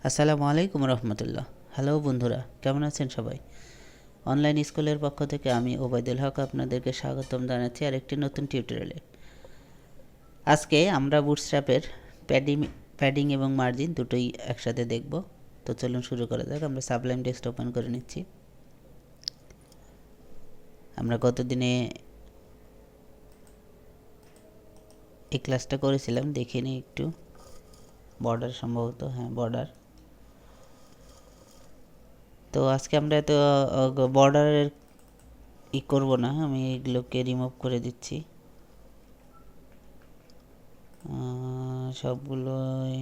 আসসালামু আলাইকুম রহমতুল্লাহ। হ্যালো বন্ধুরা, কেমন আছেন সবাই? অনলাইন স্কুলের পক্ষ থেকে আমি ওবায়দুল হক আপনাদেরকে স্বাগতম জানাচ্ছি আরেকটি নতুন টিউটোরিয়ালে। আজকে আমরা বুটস্ট্র্যাপের প্যাডিং এবং মার্জিন দুটোই একসাথে দেখব। তো চলুন শুরু করা যাক। আমরা সাবলাইম টেক্সট ওপেন করে নিচ্ছি। আমরা গতদিনে এই ক্লাসটা করেছিলাম, দেখে নিই একটু। বর্ডার সম্ভবত, হ্যাঁ বর্ডার। তো আজকে আমরা এত বর্ডারের করব না, আমি এগুলোকে রিমুভ করে দিচ্ছি। সবগুলোই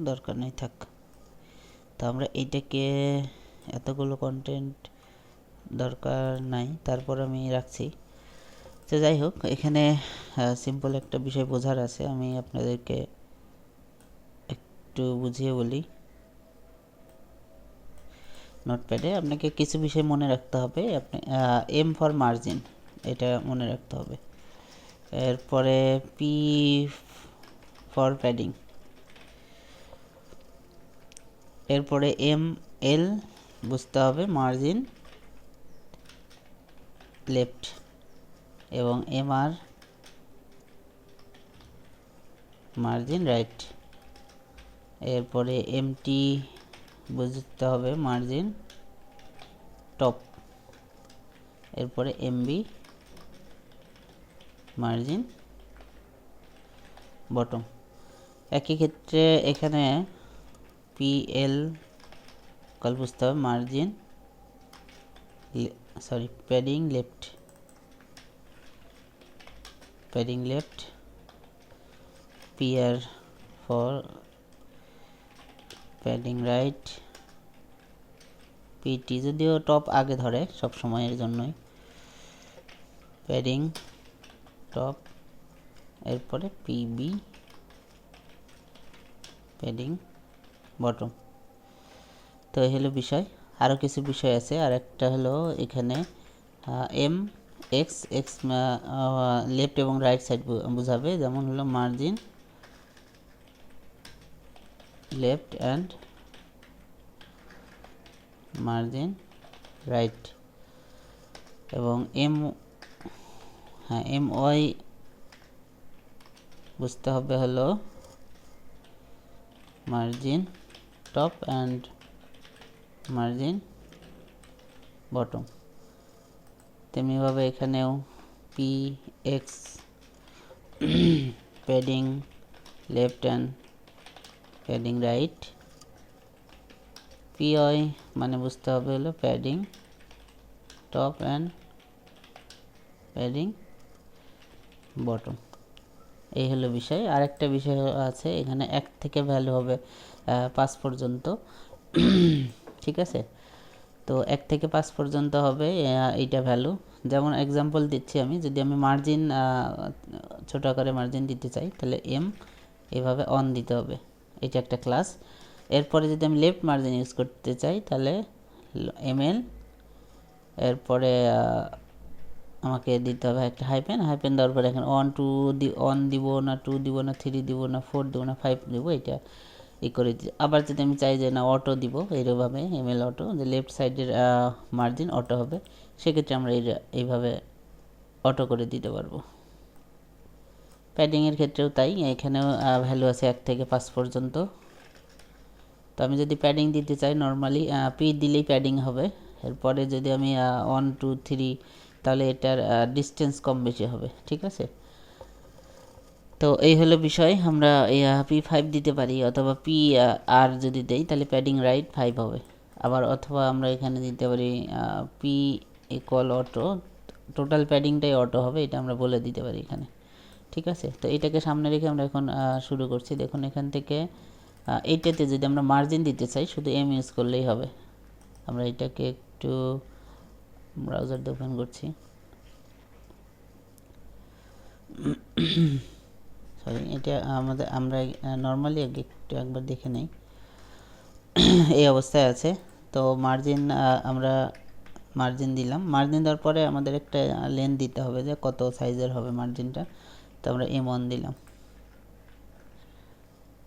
দরকার নেই, থাক। তো আমরা এইটাকে এতগুলো কন্টেন্ট দরকার নাই, তারপর আমি রাখছি। তো যাই হোক, এখানে সিম্পল একটা বিষয় বোঝার আছে, আমি আপনাদেরকে একটু বুঝিয়ে বলি। নোটপ্যাডে আপনাকে কিছু বিষয় মনে রাখতে হবে। আপনি এম ফর মার্জিন, এটা মনে রাখতে হবে। এরপরে পি ফর প্যাডিং, এরপরে এম এল বুঝতে হবে, মার্জিন লেফট, এবং এম আর মার্জিন রাইট। এরপরে এমটি বুঝতে হবে, মার্জিন টপ। এরপরে এমবি মার্জিন বটম। একই ক্ষেত্রে এখানে পিএল কল বুঝতে হবে, margin padding left, padding left. PR for padding right. PT যদিও টপ আগে ধরে সব সময়ের জন্যই, প্যাডিং টপ। এরপরে পিবি প্যাডিং বটম। তো এই হলো বিষয়। আরও কিছু বিষয় আছে, আর একটা হলো এখানে এম এক্স এক্স লেফট এবং রাইট সাইড বোঝাবে, যেমন হলো margin left and margin right. এবং এম ওয়াই বুঝতে হবে হলো margin top and margin bottom. তেমনিভাবে এখানেও P x padding left and padding right. PY মানে বুঝতে হবে হলো padding top and padding bottom. এই হলো বিষয়। আরেকটা বিষয় আছে, এখানে 1 থেকে ভ্যালু হবে 5 পর্যন্ত, ঠিক আছে? তো 1 থেকে 5 পর্যন্ত হবে এইটা ভ্যালু। যেমন এক্সাম্পল দিচ্ছি আমি, যদি আমি মার্জিন ছোটো আকারে মার্জিন দিতে চাই, তাহলে এম এভাবে অন দিতে হবে, এটা একটা ক্লাস। এরপরে যদি আমি লেফট মার্জিন ইউজ করতে চাই, তাহলে এমএল, এরপরে আমাকে দিতে হবে একটা হাইপেন দেওয়ার পরে এখানে 1 2 1 দিব না, 2 দিব না, 3 দিব না, 4 দিব না, 5 দিব, এটা করে দিই। আবার যদি আমি চাই যে না অটো দিব, এইভাবে এমএল অটো, যে লেফট সাইডের মার্জিন অটো হবে, সেক্ষেত্রে আমরা এইভাবে অটো করে দিতে পারবো। প্যাডিংয়ের ক্ষেত্রেও তাই, এখানেও ভ্যালু আছে 1 থেকে 5 পর্যন্ত। তো আমি যদি প্যাডিং দিতে চাই, নর্মালি পি দিলেই প্যাডিং হবে। এরপরে যদি আমি 1 2 3, তাহলে এটার ডিস্টেন্স কম বেশি হবে, ঠিক আছে? তো এই হলো বিষয়। আমরা P5 দিতে পারি, অথবা পি আর যদি দেই তাহলে প্যাডিং রাইট 5 হবে। আবার অথবা আমরা এখানে দিতে পারি পি ইকুয়াল অটো, টোটাল প্যাডিংটাই অটো হবে, এটা আমরা বলে দিতে পারি এখানে, ঠিক আছে? তো এটাকে সামনে রেখে আমরা এখন শুরু করছি। দেখুন এখান থেকে এইটাতে যদি আমরা মার্জিন দিতে চাই, শুধু এম ইউজ করলেই হবে। আমরা এটাকে একটু ব্রাউজার দিয়ে ওপেন করছি। সরি, এটা আমরা নর্মালি একটু একবার দেখে নেই। এই অবস্থায় আছে। তো মার্জিন আমরা মার্জিন দিলাম, মার্জিন দেওয়ার পরে আমাদের একটা লেন্থ দিতে হবে যে কত সাইজের হবে মার্জিনটা। তো আমরা M1 দিলাম।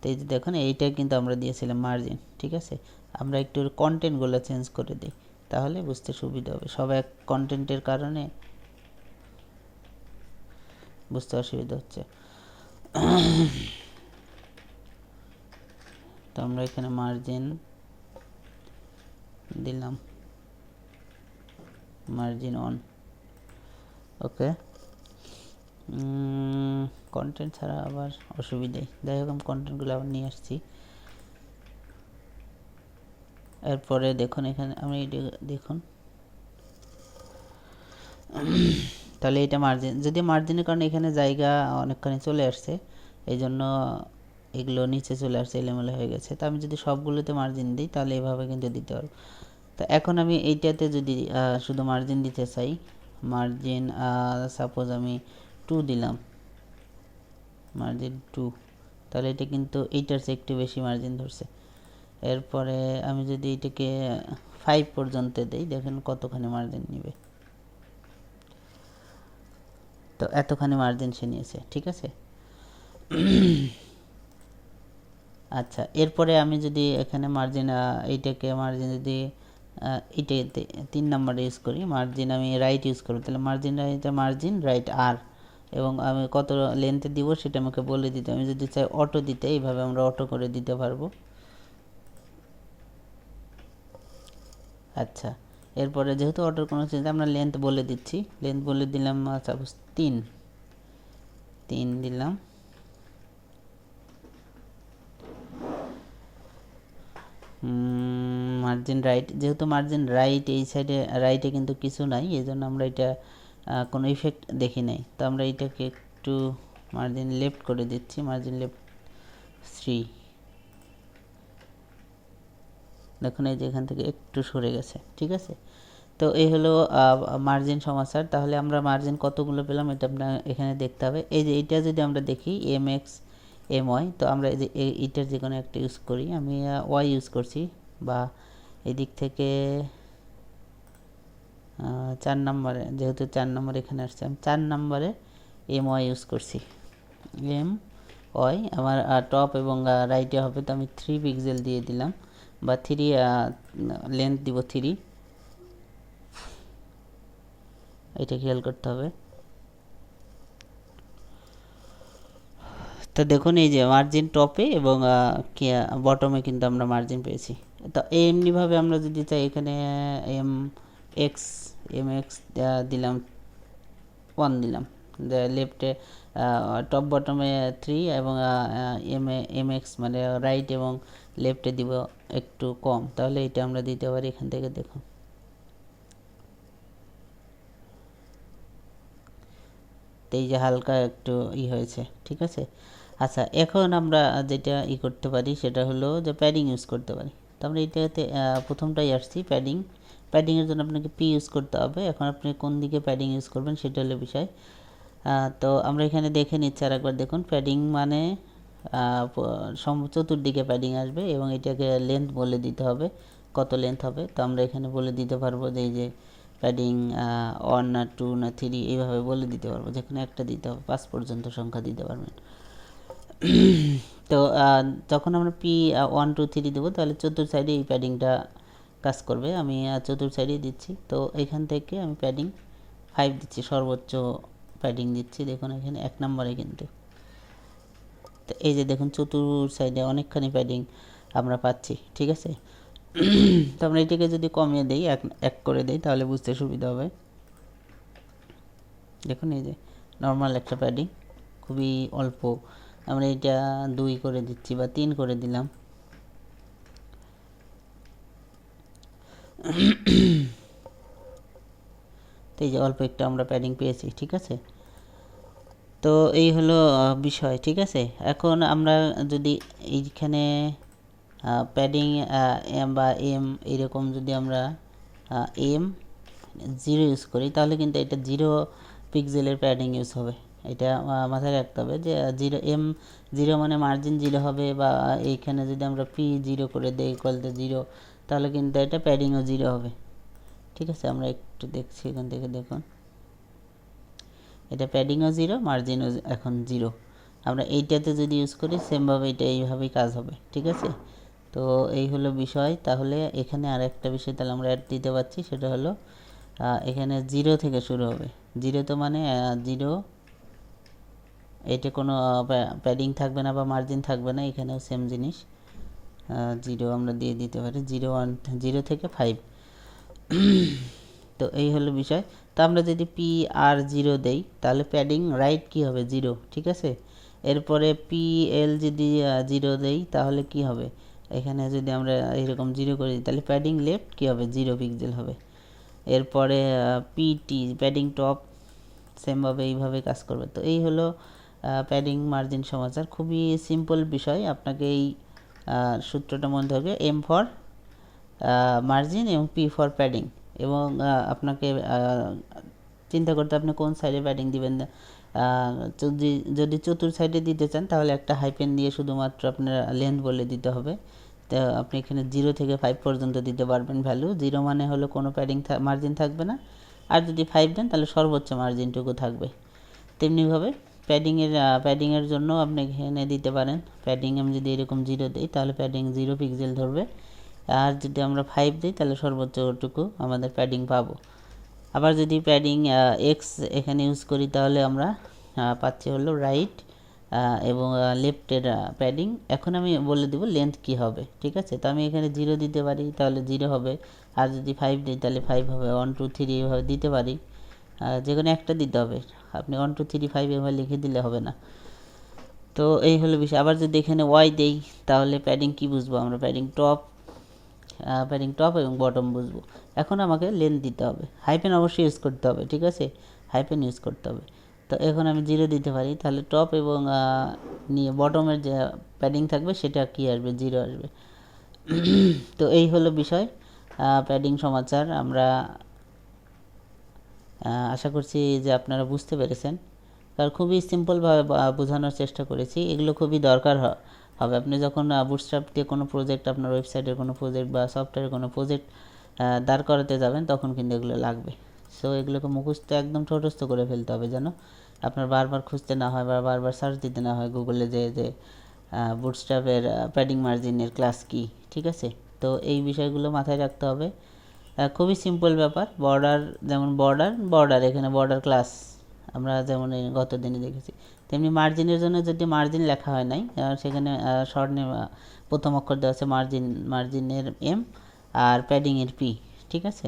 তো এই যে দেখুন এইটা কিন্তু আমরা দিয়েছিলাম মার্জিন, ঠিক আছে। আমরা একটু কন্টেন্টগুলো চেঞ্জ করে দিই, তাহলে বুঝতে সুবিধা হবে। সব এক কন্টেন্টের কারণে বুঝতে অসুবিধা হচ্ছে। তো আমরা এখানে মার্জিন দিলাম, মার্জিন অন, ওকে। কন্টেন্ট ছাড়া আবার অসুবিধাই, যাই হোক আমি কন্টেন্টগুলো আবার নিয়ে আসছি। এরপরে দেখুন এখানে আমি দেখুন, তাহলে এটা মার্জিন, যদি মার্জিনের কারণে এখানে জায়গা অনেকখানি চলে আসছে, এই জন্য এগুলো নিচে চলে আসছে, এলোমেলো হয়ে গেছে। তো আমি যদি সবগুলোতে মার্জিন দিই তাহলে এভাবে কিন্তু দিতে পারবো। তো এখন আমি এইটাতে যদি শুধু মার্জিন দিতে চাই, মার্জিন সাপোজ আমি 2 দিলাম, মার্জিন 2, তাহলে এটা কিন্তু এইটার চেয়ে একটু বেশি মার্জিন ধরছে। এরপরে আমি যদি এটাকে 5 পর্যন্ত দেই, দেখেন কতখানি মার্জিন নেবে। তো এতখানি মার্জিন সে নিয়েছে, ঠিক আছে। আচ্ছা, এরপরে আমি যদি এখানে মার্জিন এইটাকে মার্জিন যদি এইটাতে 3 নাম্বার ইউজ করি, মার্জিন আমি রাইট ইউজ করব, তাহলে মার্জিন রাইট আর, এবং আমি কত লেন্থে দিব সেটা আমাকে বলে দিতে। আমি যদি চাই অটো দিতে, এইভাবে আমরা অটো করে দিতে পারবো। আচ্ছা, এরপরে যেহেতু অটোর কোনো চেঞ্জ, আমরা লেন্থ বলে দিচ্ছি, লেন্থ বলে দিলাম সাপোজ 3 দিলাম। মার্জিন রাইট, যেহেতু মার্জিন রাইট, এই সাইডে রাইটে কিন্তু কিছু নাই, এই জন্য আমরা এটা কোনো ইফেক্ট দেখি নাই। তো আমরা এটাকে একটু মার্জিন লেফট করে দিচ্ছি, মার্জিন লেফট 3, দেখুন এই যে এখান থেকে একটু সরে গেছে, ঠিক আছে। তো এই হলো মার্জিন সমাচার। তাহলে আমরা মার্জিন কতগুলো পেলাম এটা আপনার এখানে দেখতে হবে। এই যে এইটা যদি আমরা দেখি MX MY, তো আমরা এই যে এইটার যে কোনো একটা ইউজ করি, আমি ওয়াই ইউজ করছি, বা এদিক থেকে 4 নম্বরে, যেহেতু 4 নম্বর এখানে আসছে, আমি 4 নম্বরে MY ইউজ করছি, MY আমার টপ এবং রাইটে হবে। তো আমি 3 পিক্সেল দিয়ে দিলাম, বা 3 লেন্থ দিব 3, এটা খেয়াল করতে হবে। তো দেখুন এই যে মার্জিন টপে এবং বটমে কিন্তু আমরা মার্জিন পেয়েছি। তো এমনিভাবে আমরা যদি চাই এখানে MX দিলাম 1 দিলাম, লেফটে টপ বটমে 3 এবং MX মানে রাইট এবং লেফটে দিব একটু কম, তাহলে এটা আমরা দিতে পারি এখান থেকে। দেখুন এই যে হালকা একটু হয়েছে, ঠিক আছে। আচ্ছা, এখন আমরা যেটা করতে পারি সেটা হলো যে প্যাডিং ইউজ করতে পারি। তো আমরা এটাতে প্রথমটাই আসছি প্যাডিংয়ের জন্য আপনাকে পি ইউজ করতে হবে। এখন আপনি কোন দিকে প্যাডিং ইউজ করবেন সেটা হলো বিষয়। তো আমরা এখানে দেখে নিচ্ছি আর একবার, দেখুন প্যাডিং মানে চতুর্দিকে প্যাডিং আসবে, এবং এটাকে লেন্থ বলে দিতে হবে কত লেন্থ হবে। তো আমরা এখানে বলে দিতে পারবো যে এই যে প্যাডিং 1 না 2 না 3 এইভাবে বলে দিতে পারবো, যেখানে একটা দিতে হবে, 5 পর্যন্ত সংখ্যা দিতে পারবেন। তো যখন আমরা পি 1 2 3 দেবো, তাহলে চতুর্থ সাইডে এই প্যাডিংটা কাজ করবে। আমি চতুর্থ সাইডে দিচ্ছি, তো এখান থেকে আমি প্যাডিং 5 দিচ্ছি, সর্বোচ্চ প্যাডিং দিচ্ছি। দেখুন এখানে 1 নম্বরে কিন্তু, তো এই যে দেখুন চতুর্থ সাইডে অনেকখানি প্যাডিং আমরা পাচ্ছি, ঠিক আছে। তো আমরা এটাকে যদি কমিয়ে দিই, এক করে দিই, তাহলে বুঝতে সুবিধা হবে। দেখুন এই যে নর্মাল একটা প্যাডিং, খুবই অল্প। আমরা এটা 2 করে দিচ্ছি বা 3 করে দিলাম। তো এই যে অল্প একটু আমরা প্যাডিং পেয়েছি, ঠিক আছে। তো এই হলো বিষয়, ঠিক আছে। এখন আমরা যদি এইখানে প্যাডিং এম বা এম এরকম যদি আমরা M0 ইউজ করি, তাহলে কিন্তু এটা 0 পিক্সেলের প্যাডিং ইউজ হবে। এটা মাথায় রাখতে হবে যে M0 মানে মার্জিন 0 হবে, বা এইখানে যদি আমরা P0 করে দেই ইকুয়াল টু 0, তাহলে কিন্তু এটা প্যাডিংও 0 হবে, ঠিক আছে। আমরা একটু দেখছি এখান থেকে, দেখুন এটা প্যাডিংও 0, মার্জিনও এখন 0। আমরা এইটাতে যদি ইউজ করি সেমভাবে এটা এইভাবেই কাজ হবে, ঠিক আছে। তো এই হলো বিষয়। তাহলে এখানে আর একটা বিষয় তাহলে আমরা অ্যাড দিতে পারছি, সেটা হলো এখানে 0 থেকে শুরু হবে। 0 তো মানে 0, এটা কোনো প্যাডিং থাকবে না বা মার্জিন থাকবে না, এখানেও সেম জিনিস 0 আমরা দিয়ে দিতে পারি, 0 1 0 থেকে 5। তো এই হলো বিষয়। তো আমরা যদি পি আর 0 দেই তাহলে প্যাডিং রাইট কি হবে 0, ঠিক আছে। এরপরে পি এল যদি 0 দেই তাহলে কি হবে, এখানে যদি আমরা এরকম 0 করে দিই তাহলে প্যাডিং লেফট কি হবে 0 পিক্সেল হবে। এরপরে পিটি প্যাডিং টপ সেমভাবে এইভাবে কাজ করবে। তো এই হলো প্যাডিং মার্জিন সমাচার, খুবই সিম্পল বিষয়। আপনাকে এই সূত্রটা মনে থাকবে, এম ফর মার্জিন এবং পি ফর প্যাডিং, এবং আপনাকে চিন্তা করতে আপনি কোন সাইডে প্যাডিং দিবেন। যদি চতুর সাইডে দিতে চান তাহলে একটা হাইপেন দিয়ে শুধুমাত্র আপনার লেন্থ বলে দিতে হবে। তো আপনি এখানে 0 থেকে 5 পর্যন্ত দিতে পারবেন ভ্যালু। 0 মানে হলো কোনো প্যাডিং মার্জিন থাকবে না, আর যদি 5 দেন তাহলে সর্বোচ্চ মার্জিনটুকু থাকবে। তেমনিভাবে প্যাডিংয়ের জন্য আপনি এখানে দিতে পারেন, প্যাডিং আমি যদি এরকম 0 দিই তাহলে প্যাডিং 0 পিক্সেল ধরবে, আর যদি আমরা 5 দিই তাহলে সর্বোচ্চটুকু আমাদের প্যাডিং পাবো। আবার যদি প্যাডিং এক্স এখানে ইউজ করি তাহলে আমরা পাচ্ছি হলো রাইট এবং লেফটের প্যাডিং। এখন আমি বলে দেব লেন্থ কি হবে, ঠিক আছে। তো আমি এখানে 0 দিতে পারি তাহলে 0 হবে, আর যদি 5 দিই তাহলে 5 হবে। 1 2 3 এভাবে দিতে পারি, যে কোনো একটা দিতে হবে। আপনি 1 2 3 5 এভাবে লিখে দিলে হবে না। তো এই হলো বিষয়। আবার যদি এখানে ওয়াই দেই তাহলে প্যাডিং কি বুঝবো আমরা, প্যাডিং টপ এবং বটম বুঝবো। এখন আমাকে লেন্থ দিতে হবে, হাইপেন অবশ্যই ইউজ করতে হবে, ঠিক আছে, হাইপেন ইউজ করতে হবে। তো এখন আমি 0 দিতে পারি, তাহলে টপ এবং নিয়ে বটমের যে প্যাডিং থাকবে সেটা কি আসবে 0 আসবে। তো এই হলো বিষয় প্যাডিং সমাচার। আমরা আশা করছি যে আপনারা বুঝতে পেরেছেন, কারণ খুবই সিম্পলভাবে বোঝানোর চেষ্টা করেছি। এগুলো খুবই দরকার হবে। আপনি যখন বুটস্ট্র্যাপ দিয়ে কোনো প্রজেক্ট, আপনার ওয়েবসাইটের কোনো প্রজেক্ট বা সফটওয়্যারের কোনো প্রজেক্ট দাঁড় করাতে যাবেন তখন কিন্তু এগুলো লাগবে। সো এগুলোকে মুখস্থ একদম ঠোঁটস্থ করে ফেলতে হবে, যেন আপনার বারবার খুঁজতে না হয় বা বারবার সার্চ দিতে না হয় গুগলে যে বুটস্ট্র্যাপের প্যাডিং মার্জিনের ক্লাস কি, ঠিক আছে। তো এই বিষয়গুলো মাথায় রাখতে হবে। খুবই সিম্পল ব্যাপার। যেমন বর্ডার এখানে বর্ডার ক্লাস আমরা যেমন গত দিনে দেখেছি, তেমনি মার্জিনের জন্য যদি মার্জিন লেখা হয় নাই, সেখানে শর্ট নেম প্রথম অক্ষর দেওয়া আছে মার্জিনের এম আর প্যাডিংয়ের পি, ঠিক আছে।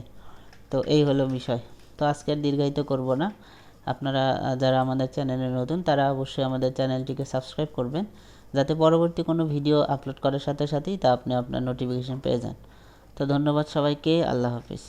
তো এই হলো বিষয়। তো আজকে আর দীর্ঘায়িত করব না। আপনারা যারা আমাদের চ্যানেলে নতুন তারা অবশ্যই আমাদের চ্যানেলটিকে সাবস্ক্রাইব করবেন, যাতে পরবর্তী কোনো ভিডিও আপলোড করার সাথে সাথেই তা আপনি আপনার নোটিফিকেশন পেয়ে যান। তো ধন্যবাদ সবাইকে, আল্লাহ হাফিজ।